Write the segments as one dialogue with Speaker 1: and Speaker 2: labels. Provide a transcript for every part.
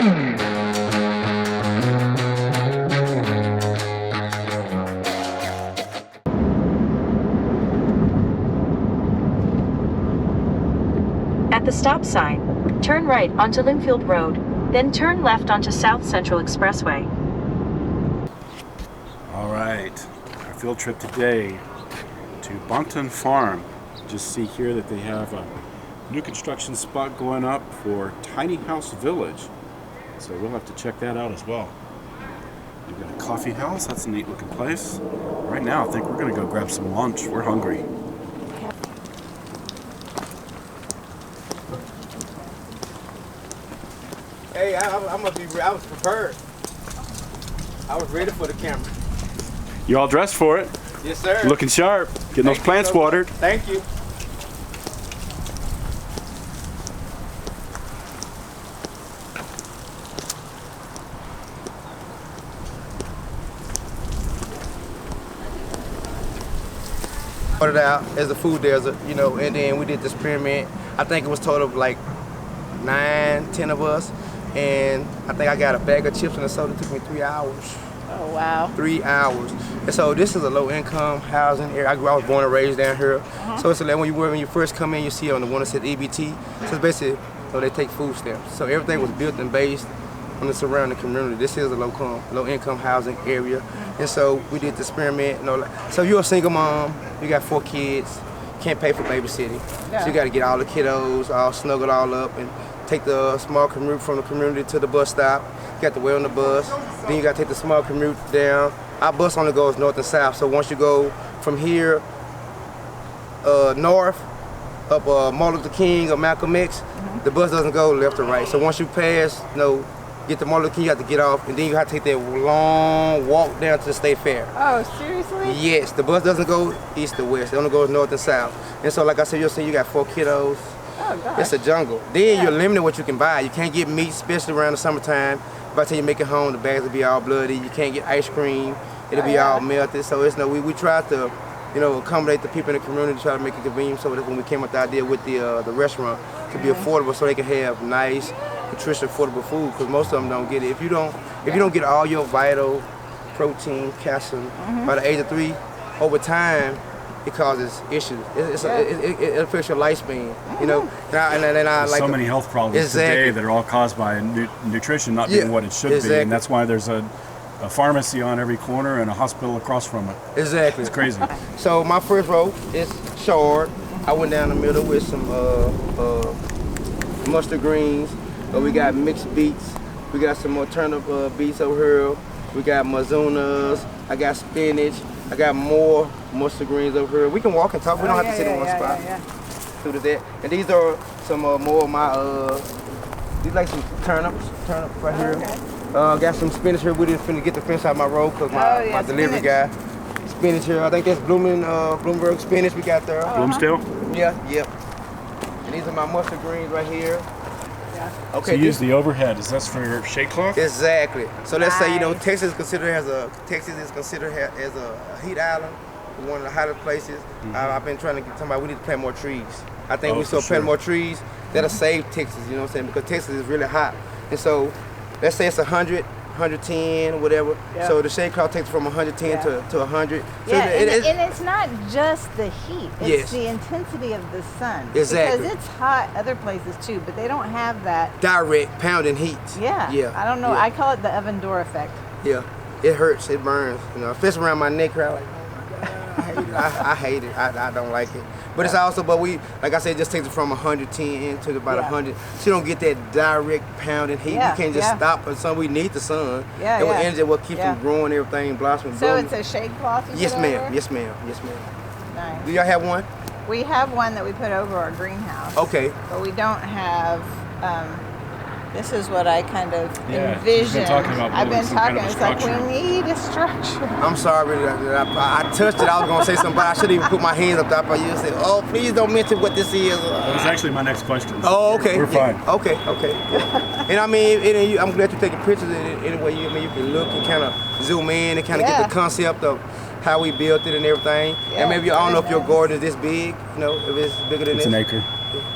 Speaker 1: At the stop sign, turn right onto Linfield Road, then turn left onto South Central Expressway.
Speaker 2: All right, our field trip today to Bonton Farm. Just see here that they have a new construction spot going up for Tiny House Village. So we'll have to check that out as well. We've got a coffee house, that's a neat looking place. Right now I think we're gonna go grab some lunch, we're hungry.
Speaker 3: Hey, I was prepared. I was ready for the camera.
Speaker 2: You all dressed for it?
Speaker 3: Yes, sir.
Speaker 2: Looking sharp, getting those plants watered.
Speaker 3: Thank you. Put it out as a food desert, you know, and then we did the experiment. I think it was total of like 9, 10 of us, and I think I got a bag of chips and a soda. It took me 3 hours.
Speaker 4: Oh, wow.
Speaker 3: 3 hours. And so this is a low-income housing area. I was born and raised down here. So it's like when you first come in, you see on the one that said EBT. So it's basically, so they take food stamps. So everything was built and based on the surrounding community. This is a low-income housing area. And so we did the experiment. You know, so you're a single mom, you got 4 kids, can't pay for babysitting.
Speaker 4: Yeah.
Speaker 3: So you got to get all the kiddos all snuggled all up and take the small commute from the community to the bus stop. You got to wait on the bus. Then you got to take the small commute down. Our bus only goes north and south. So once you go from here north, up Martin Luther King or Malcolm X, the bus doesn't go left or right. So once you pass, you know, get to Martin Luther King, you have to get off, and then you have to take that long walk down to the State Fair.
Speaker 4: Oh, seriously?
Speaker 3: Yes, the bus doesn't go east or west. It only goes north and south. And so like I said, you'll see you got 4 kiddos.
Speaker 4: Oh, gosh.
Speaker 3: It's a jungle. Then you're limited what you can buy. You can't get meat, especially around the summertime. By the time you make it home, the bags will be all bloody. You can't get ice cream. It'll be all melted. So it's we tried to, you know, accommodate the people in the community, try to make it convenient. So that when we came up with the idea with the restaurant, to be affordable, so they can have nice, nutritious, affordable food. Because most of them don't get it. If you don't get all your vital protein, calcium by the age of 3, over time, it causes issues. It affects your lifespan, you know. And I like
Speaker 2: so many health problems today that are all caused by nutrition not being what it should be, and that's why there's a pharmacy on every corner and a hospital across from it.
Speaker 3: Exactly.
Speaker 2: It's crazy.
Speaker 3: So my first row is chard. I went down the middle with some mustard greens. We got mixed beets. We got some more turnip beets over here. We got mazunas. I got spinach. I got more mustard greens over here. We can walk and talk. We don't have to sit in one spot. So there's that. And these are some more of my, these like some turnips right here. Got some spinach here. We didn't finna get the fence out of my road because my delivery guy. Spinach here. I think that's Bloomberg spinach we got there.
Speaker 2: Bloomsdale?
Speaker 3: Yeah, yep. And these are my mustard greens right here. Okay.
Speaker 2: So you use the overhead. Is that for your shake cloth?
Speaker 3: Exactly. So let's say, you know, Texas is considered as a heat island, one of the hottest places. I've been trying to get somebody. We need to plant more trees. I think we still plant more trees. That'll save Texas. You know what I'm saying? Because Texas is really hot. And so, let's say it's 100, 110, whatever. Yep. So the shade cloth takes from 110 to 100. So
Speaker 4: and it's not just the heat. It's the intensity of the sun.
Speaker 3: Exactly.
Speaker 4: Because it's hot other places too, but they don't have that
Speaker 3: direct pounding heat.
Speaker 4: Yeah. I don't know. I call it the oven door effect.
Speaker 3: Yeah. It hurts. It burns. You know, if it's around my neck, I'm like, oh my God, I hate it. I don't like it. But it's also, we, like I said, it just takes it from 110 to about 100. So you don't get that direct pounding heat. You can't just stop the sun. We need the sun. And what energy, what keeps them growing, everything, blossoming.
Speaker 4: So it's a shade cloth?
Speaker 3: Yes, ma'am. Yes, ma'am. Yes, ma'am.
Speaker 4: Nice.
Speaker 3: Do y'all have one?
Speaker 4: We have one that we put over our greenhouse.
Speaker 3: Okay.
Speaker 4: But we don't have, this is what I kind of envision.
Speaker 2: You've been talking about
Speaker 4: I've been talking,
Speaker 2: kind of
Speaker 4: it's like we need a structure.
Speaker 3: I'm sorry that I touched it. I was gonna say something, but I shouldn't even put my hands up top of you and say, oh, please don't mention what this is.
Speaker 2: That was actually my next question.
Speaker 3: Oh, okay.
Speaker 2: We're fine.
Speaker 3: Okay. And I mean, I'm glad you're taking pictures anyway. You can look and kind of zoom in and kind of get the concept of how we built it and everything. And maybe I don't know if your garden is this big, you know, if it's bigger than this.
Speaker 2: It's an acre.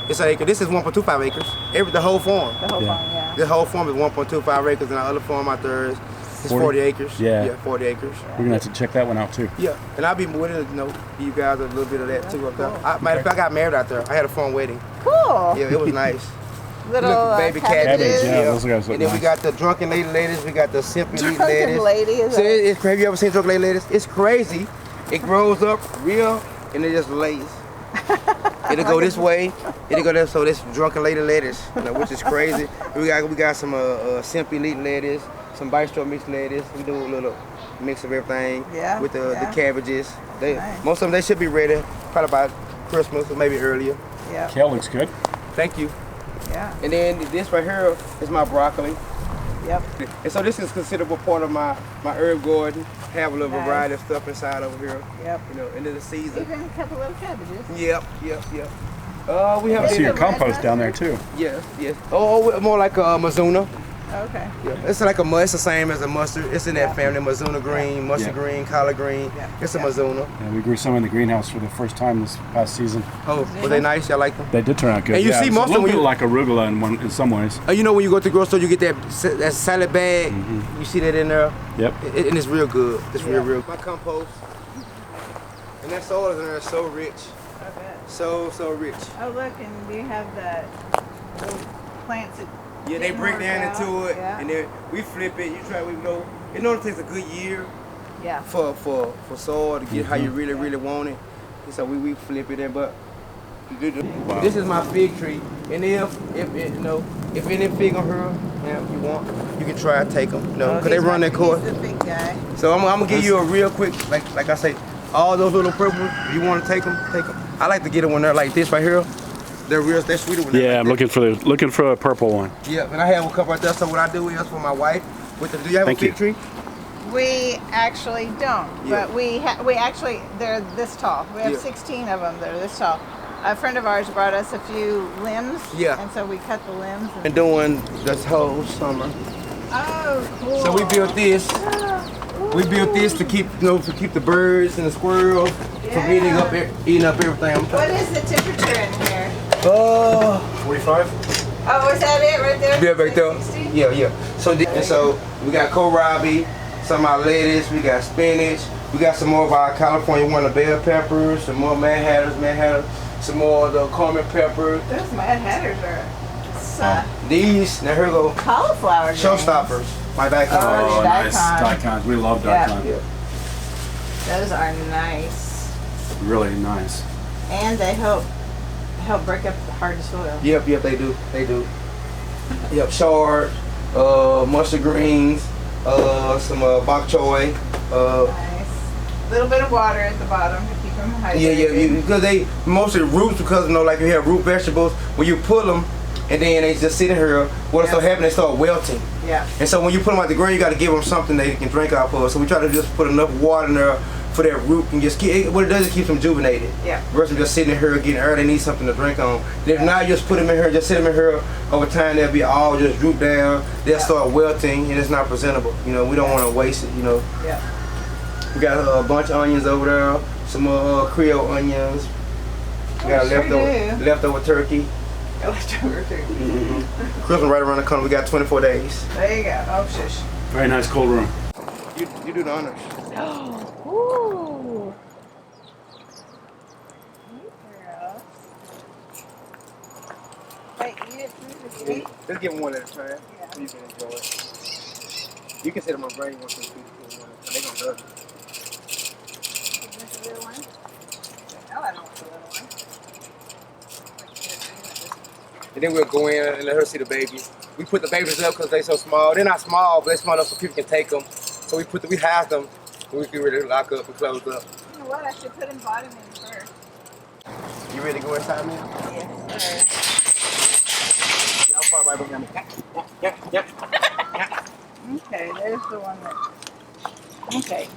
Speaker 3: It's an acre. This is 1.25 acres. The whole farm.
Speaker 4: The whole farm,
Speaker 3: This whole farm is 1.25 acres, and our other farm out there is 40 acres.
Speaker 2: Yeah.
Speaker 3: 40 acres.
Speaker 2: We're gonna have to check that one out too.
Speaker 3: Yeah, and I'll be willing to give you guys a little bit of that too up there.
Speaker 4: Cool.
Speaker 3: Matter of fact, I got married out there. I had a fun wedding.
Speaker 4: Cool.
Speaker 3: Yeah, it was nice.
Speaker 4: Little
Speaker 3: baby
Speaker 4: cabbages.
Speaker 2: Yeah, those guys look
Speaker 3: And then we
Speaker 2: nice.
Speaker 3: got the drunken lady lettuce. We got the simply neat
Speaker 4: Drunken
Speaker 3: lettuce.
Speaker 4: lady is
Speaker 3: So
Speaker 4: a-
Speaker 3: it's crazy. You ever seen drunken lady lettuce? It's crazy. It grows up real, and it just lays. It'll go this way. It'll go there. So this drunken lady lettuce, which is crazy. We got some simply neat lettuce, some bistro mixed lettuce. We do a little mix of everything with the cabbages.
Speaker 4: Nice.
Speaker 3: Most of them they should be ready probably by Christmas or maybe earlier.
Speaker 4: Yeah.
Speaker 2: Kale looks good.
Speaker 3: Thank you.
Speaker 4: Yeah.
Speaker 3: And then this right here is my broccoli.
Speaker 4: Yep.
Speaker 3: And so this is a considerable part of my herb garden. Have a little
Speaker 4: Nice.
Speaker 3: variety of stuff inside over here.
Speaker 4: Yep.
Speaker 3: Into the season.
Speaker 4: Even a couple little cabbages.
Speaker 3: Yep. We have
Speaker 2: I see your
Speaker 4: Red
Speaker 2: compost
Speaker 4: mustard?
Speaker 2: down there too.
Speaker 3: Yes. Oh, more like a Mizuna.
Speaker 4: Okay.
Speaker 3: Yeah. It's like it's the same as a mustard. It's in that family, Mizuna green, mustard
Speaker 2: Yeah.
Speaker 3: green, collard green.
Speaker 4: Yeah.
Speaker 3: It's a Mizuna.
Speaker 2: Yeah, we grew some in the greenhouse for the first time this past season.
Speaker 3: Oh, were they nice? Y'all like them?
Speaker 2: They did turn out good.
Speaker 3: And you
Speaker 2: yeah,
Speaker 3: see
Speaker 2: it's
Speaker 3: most
Speaker 2: a
Speaker 3: of
Speaker 2: little
Speaker 3: when
Speaker 2: bit
Speaker 3: you-
Speaker 2: like arugula in some ways.
Speaker 3: You know when you go to the grocery store, you get that salad bag. You see that in there?
Speaker 2: Yep.
Speaker 3: And it's real good. It's
Speaker 4: Yeah.
Speaker 3: real. My compost. And that soil in there is so rich.
Speaker 4: I bet.
Speaker 3: So rich.
Speaker 4: Oh, look, and we have those plants that
Speaker 3: Yeah, they
Speaker 4: didn't
Speaker 3: break
Speaker 4: work
Speaker 3: down
Speaker 4: out.
Speaker 3: into it,
Speaker 4: Yeah.
Speaker 3: and then we flip it. You try, we know. It only takes a good year
Speaker 4: Yeah.
Speaker 3: for soil to get how you really want it. And so we flip it in, but
Speaker 2: Wow.
Speaker 3: this is my fig tree. And if any fig on her, you want, you can try to take them. Because they run their course.
Speaker 4: He's the big guy.
Speaker 3: So I'm gonna give you a real quick, like I say, all those little purples. If you want to take them, take them. I like to get them when they're like this right here. They're sweeter when they're
Speaker 2: Yeah,
Speaker 3: like
Speaker 2: I'm
Speaker 3: this.
Speaker 2: looking for a purple one.
Speaker 3: Yeah, and I have a couple right there. So what I do is for my wife. Do you have
Speaker 2: Thank
Speaker 3: a fig
Speaker 2: you.
Speaker 3: tree?
Speaker 4: We actually don't,
Speaker 3: Yeah.
Speaker 4: but we actually, they're this tall. We have
Speaker 3: Yeah.
Speaker 4: 16 of them that are this tall. A friend of ours brought us a few limbs.
Speaker 3: Yeah.
Speaker 4: And so we cut the limbs.
Speaker 3: Been doing this whole summer.
Speaker 4: Oh, cool.
Speaker 3: So we built this. We built this to keep, to keep the birds and the squirrels from eating up everything.
Speaker 4: What is the temperature in here?
Speaker 2: 45?
Speaker 4: Oh, is that it right there?
Speaker 3: Yeah, back there.
Speaker 4: 60?
Speaker 3: Yeah. So we got kohlrabi, some of our lettuce, we got spinach, we got some more of our California winter bell peppers, some more Mad Hatters, some more of the Carmen peppers.
Speaker 4: Those Mad Hatters are
Speaker 3: These, now here we go,
Speaker 4: cauliflower greens.
Speaker 3: showstoppers, my daikon.
Speaker 4: Oh, nice.
Speaker 2: Daikons. We love
Speaker 4: Yeah.
Speaker 2: daikon.
Speaker 3: Yeah.
Speaker 4: Those are nice.
Speaker 2: Really nice.
Speaker 4: And they help break up the hard soil.
Speaker 3: Yep, they do. Yep, chard, mustard greens, some bok choy.
Speaker 4: Nice. Little bit of water at the bottom to keep them hydrated.
Speaker 3: Because they mostly roots, because like you have root vegetables, when you pull them and then they just sit in here, what's so happening, they start wilting.
Speaker 4: Yeah.
Speaker 3: And so when you put them out the ground, you got to give them something they can drink out of. So we try to just put enough water in there for that root and just keep, what it does is keeps them rejuvenated.
Speaker 4: Yeah.
Speaker 3: Versus just sitting in here getting air, they need something to drink on. And if not, just put them in here, just sit them in here. Over time, they'll be all just droop down. They'll start wilting, and it's not presentable. We don't want to waste it.
Speaker 4: Yeah.
Speaker 3: We got a bunch of onions over there, some Creole onions. We got a leftover turkey.
Speaker 4: Leftover turkey.
Speaker 3: Christmas right around the corner. We got 24 days.
Speaker 4: There you go. Oh, shush.
Speaker 2: Very nice cold room.
Speaker 3: You do the honors.
Speaker 4: Ooh. Hey, eat it through the meat.
Speaker 3: Let's give them one at a time.
Speaker 4: Yeah.
Speaker 3: So you can enjoy it. You can sit on my brain once you feed one. They're going to love it.
Speaker 4: Is this a real one? No, I don't want the little one.
Speaker 3: And then we'll go in and let her see the babies. We put the babies up because they're so small. They're not small, but they're small enough so people can take them. So we house them. And we can really lock up and close up.
Speaker 4: You know what? I should put him bottom in first.
Speaker 3: You ready to go inside now?
Speaker 4: Yes, sir.
Speaker 3: Y'all fall right behind me.
Speaker 4: Okay, there's the one that. Okay,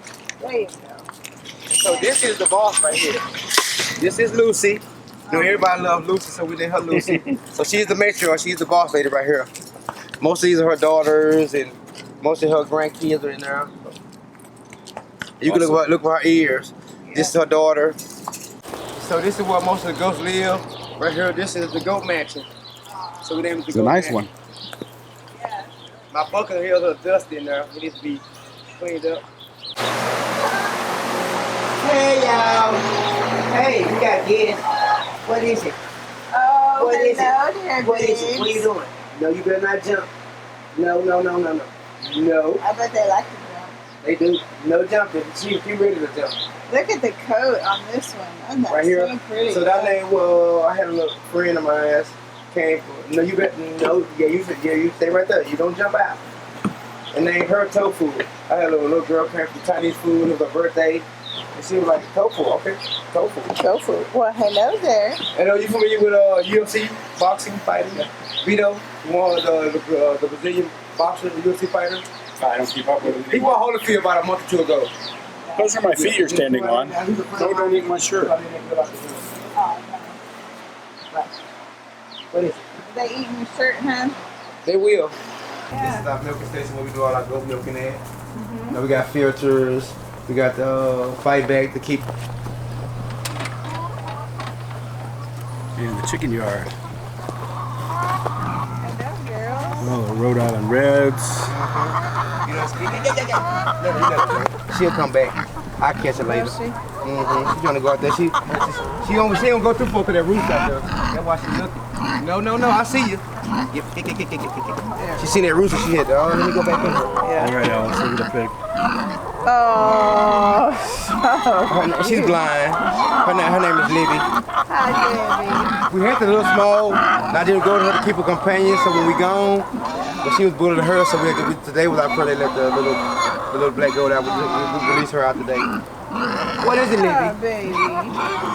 Speaker 4: there you go.
Speaker 3: So this is the boss right here. This is Lucy. Everybody loves Lucy, so we named her Lucy. So she's the matriarch. She's the boss lady right here. Most of these are her daughters, and most of her grandkids are in there. You can look for her ears. This is her daughter. So this is where most of the goats live. Right here, this is the goat mansion. So we named it the
Speaker 2: It's a
Speaker 3: goat
Speaker 2: nice
Speaker 3: mansion.
Speaker 2: one.
Speaker 3: My bucket here is a little dusty in there. It needs to be cleaned up. Hey y'all. Hey, you gotta get it. What is it?
Speaker 4: Oh,
Speaker 3: What is
Speaker 4: hello
Speaker 3: it?
Speaker 4: there,
Speaker 3: What is it? What are you doing? No, you better not jump. No. No.
Speaker 4: I bet they like to jump.
Speaker 3: They do. No jumping. She ready to jump.
Speaker 4: Look at the coat on this one. Oh, that's
Speaker 3: Right here.
Speaker 4: so pretty.
Speaker 3: So that name, I had a little friend of mine came for. No, you better no. Yeah, you stay right there. You don't jump out. And named her Tofu. I had a little girl came from Chinese food. It was her birthday. And she was like, Tofu, okay? Tofu.
Speaker 4: Tofu. Well, hello there.
Speaker 3: And you familiar with UFC boxing fighting? Vito, one of the Brazilian boxer, the UFC fighter.
Speaker 2: I don't keep up with it.
Speaker 3: He won Holyfield about a month or two ago.
Speaker 2: Those are my feet you're standing on. Don't eat my shirt.
Speaker 4: Oh, okay.
Speaker 3: What is it?
Speaker 4: They eating your shirt, huh?
Speaker 3: They will. This
Speaker 4: Yeah.
Speaker 3: is our milking station where we do all our goat milking at. Now we got filters. We got the fight bag to keep.
Speaker 2: And the chicken yard.
Speaker 4: Hello, girls.
Speaker 2: Oh, the Rhode Island Reds.
Speaker 3: You know, she'll come back. I'll catch her later.
Speaker 4: Will she?
Speaker 3: She's trying to go out there. She don't go too far to that roof out there. That's why she's looking. No. I see you. She seen that roof and she hit. Oh, let me go back in.
Speaker 2: All right, Alex, look at the pig.
Speaker 4: Oh,
Speaker 3: She's blind. Her name is Libby.
Speaker 4: hi, Debbie.
Speaker 3: We had the little small. I didn't go to her to keep a companion, so when we gone, but she was bullying her, so today was our prayer. They let the little black goat out. We released her out today. What is it,
Speaker 4: Oh,
Speaker 3: Libby?
Speaker 4: baby.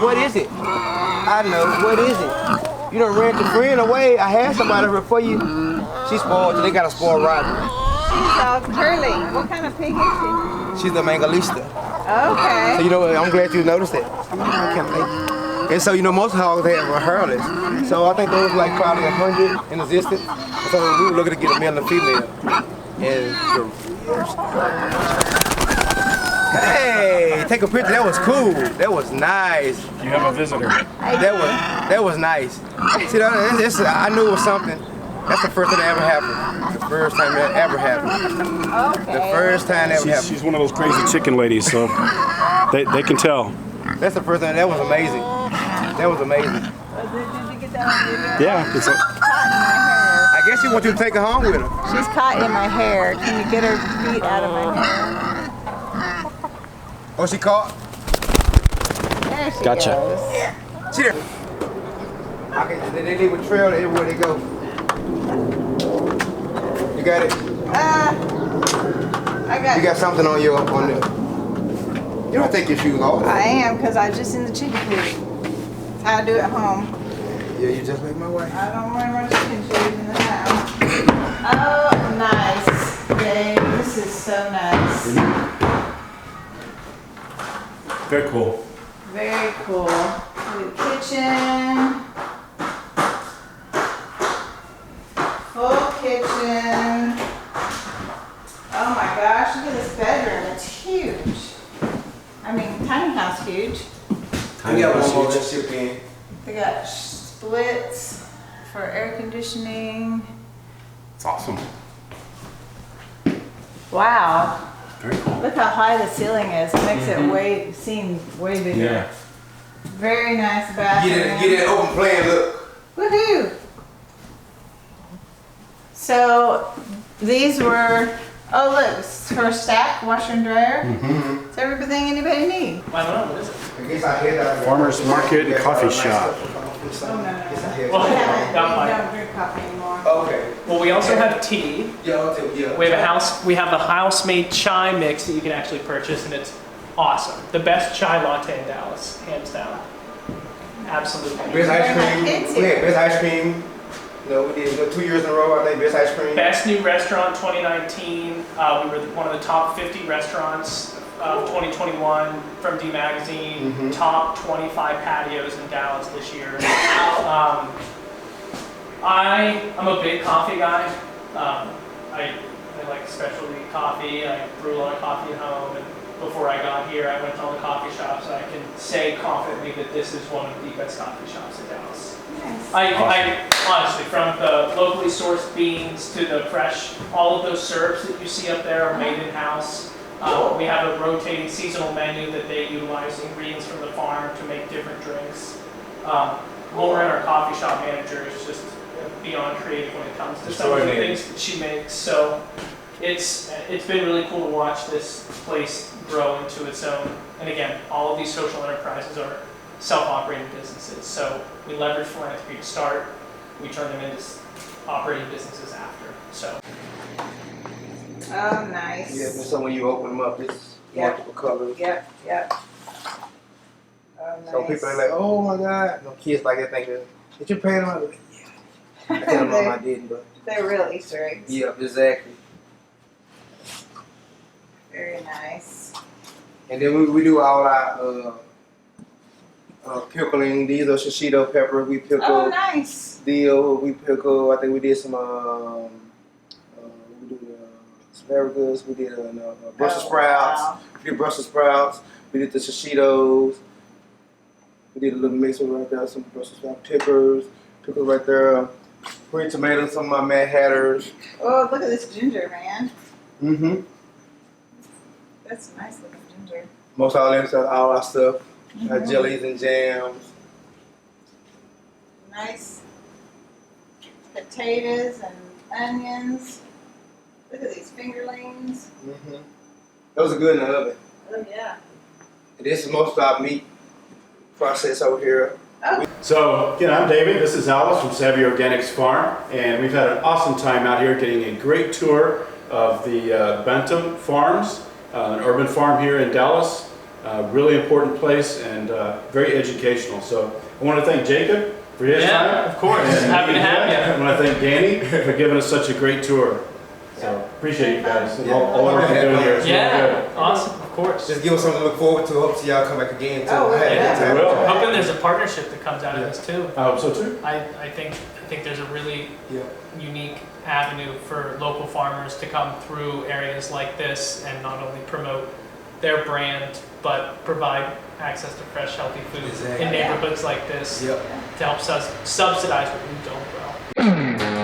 Speaker 3: What is it? I know. What is it? You done ran your friend away. I had somebody here for you. She's spoiled. They got a spoiled rotten.
Speaker 4: She's all curly. What kind of pig is
Speaker 3: She's the Mangalista.
Speaker 4: she? Okay.
Speaker 3: So I'm glad you noticed that. And so most hogs they have a hairless. So I think there was like probably 100 in existence. So we were looking to get a male and a female. And hey, take a picture. That was cool. That was nice.
Speaker 2: You have a visitor.
Speaker 3: That was nice. See, I knew it was something. That's the first time that ever happened. The first time that ever happened.
Speaker 4: Okay.
Speaker 3: The first time that ever happened.
Speaker 2: She's one of those crazy chicken ladies, so they can tell.
Speaker 3: That's the first time. That was amazing. That was amazing.
Speaker 4: Did you get that on video?
Speaker 2: Yeah, it's
Speaker 4: Caught in my hair.
Speaker 3: I guess she wants you to take her home with her.
Speaker 4: She's caught in my hair. Can you get her feet out of my hair?
Speaker 3: Oh, she caught?
Speaker 4: There she
Speaker 2: Gotcha.
Speaker 4: goes.
Speaker 3: She there. Okay, they leave a trail everywhere they go. You got it?
Speaker 4: I got
Speaker 3: You got something on your there. You don't take your shoes off.
Speaker 4: I am, because I was just in the chicken coop. That's how I do it at home.
Speaker 3: Yeah, you just like my wife.
Speaker 4: I don't wear my chicken shoes in the house. Oh, nice. Babe, this is so nice.
Speaker 2: very cool.
Speaker 4: Very cool. New kitchen. Full kitchen. Oh my gosh, look at this bedroom. It's huge. I mean, tiny house huge.
Speaker 3: We got one more that's shipped in.
Speaker 4: They got splits for air conditioning.
Speaker 2: It's awesome.
Speaker 4: Wow.
Speaker 2: Very cool.
Speaker 4: Look how high the ceiling is. It makes it seem way bigger.
Speaker 2: Yeah.
Speaker 4: Very nice bathroom.
Speaker 3: Get that open plan look.
Speaker 4: Woohoo! So these were, oh look, it's for stack, washer and dryer. It's everything anybody need.
Speaker 5: I don't know, what is it?
Speaker 3: I guess I head out.
Speaker 2: Farmer's market and coffee shop.
Speaker 4: Oh, no.
Speaker 5: Well,
Speaker 4: We haven't-
Speaker 5: got
Speaker 4: we
Speaker 5: mine.
Speaker 4: don't drink coffee anymore.
Speaker 3: Okay.
Speaker 5: Well, we also have tea.
Speaker 3: Yeah, I'll take yeah.
Speaker 5: We have a house-made chai mix that you can actually purchase, and it's awesome. The best chai latte in Dallas, hands down. Absolutely.
Speaker 3: Best ice cream.
Speaker 4: Kids
Speaker 3: We
Speaker 4: here.
Speaker 3: had best ice cream. No, we did 2 years in a row. I think best ice cream.
Speaker 5: Best new restaurant 2019. We were one of the top 50 restaurants of 2021 from D Magazine. Top 25 patios in Dallas this year. I'm a big coffee guy. I like specialty coffee. I brew a lot of coffee at home. And before I got here, I went to all the coffee shops. I can say confidently that this is one of the best coffee shops in Dallas.
Speaker 4: Nice.
Speaker 5: I honestly, from the locally sourced beans to the fresh, all of those syrups that you see up there are made in-house. We have a rotating seasonal menu that they utilize ingredients from the farm to make different drinks. Lauren, our coffee shop manager, is just beyond creative when it comes to some of the things that she makes. So it's been really cool to watch this place grow into its own. And again, all of these social enterprises are self-operating businesses. So we leverage philanthropy to start. We turn them into operating businesses after. So.
Speaker 4: Oh, nice.
Speaker 3: Yeah, so when you open them up, it's
Speaker 4: Yep.
Speaker 3: multiple colors.
Speaker 4: Yep, yep. Oh, nice.
Speaker 3: So people are like, oh my God. No kids like that thinking, did you paint them? I'm like, yeah. I tell them I didn't, but.
Speaker 4: They're real Easter eggs.
Speaker 3: Yep, exactly.
Speaker 4: Very nice.
Speaker 3: And then we do all our pickling. These are shishito pepper. We pickle.
Speaker 4: Oh, nice.
Speaker 3: Dill. We pickle. I think we did some. We did asparagus. We did Brussels sprouts.
Speaker 4: Wow.
Speaker 3: We did Brussels sprouts. We did the shishitos. We did a little mixer right there. Some Brussels sprout pickles right there. Green tomatoes. Some of my Mad Hatters.
Speaker 4: Oh, look at this ginger, man.
Speaker 3: Mm-hmm.
Speaker 4: That's nice looking ginger.
Speaker 3: Most all our stuff. Our jellies and jams.
Speaker 4: Nice potatoes and onions. Look at these fingerlings.
Speaker 3: Mm-hmm. Those are good in the oven.
Speaker 4: Oh, yeah.
Speaker 3: And this is most of our meat process over here.
Speaker 4: Oh.
Speaker 2: So again, I'm David. This is Alice from Savvy Organics Farm, and we've had an awesome time out here getting a great tour of the Bonton Farms, an urban farm here in Dallas. Really important place and very educational. So I want to thank Jacob for his time.
Speaker 5: Of course.
Speaker 2: And
Speaker 5: Happy to have you.
Speaker 2: I want to thank Danny for giving us such a great tour. So appreciate you guys and all the work you're doing here. It's really good.
Speaker 5: Awesome. Of course.
Speaker 3: Just give us something to look forward to. Hope to see y'all come back again too.
Speaker 4: Oh,
Speaker 3: Had a
Speaker 5: yeah.
Speaker 3: good time.
Speaker 2: We will.
Speaker 5: I'm hoping there's a partnership that comes out of this too.
Speaker 2: So too.
Speaker 5: I think there's a really
Speaker 3: Yeah.
Speaker 5: unique avenue for local farmers to come through areas like this and not only promote their brand but provide access to fresh, healthy food
Speaker 3: Exactly.
Speaker 5: in neighborhoods like this
Speaker 3: Yep.
Speaker 5: to help subsidize what we don't grow.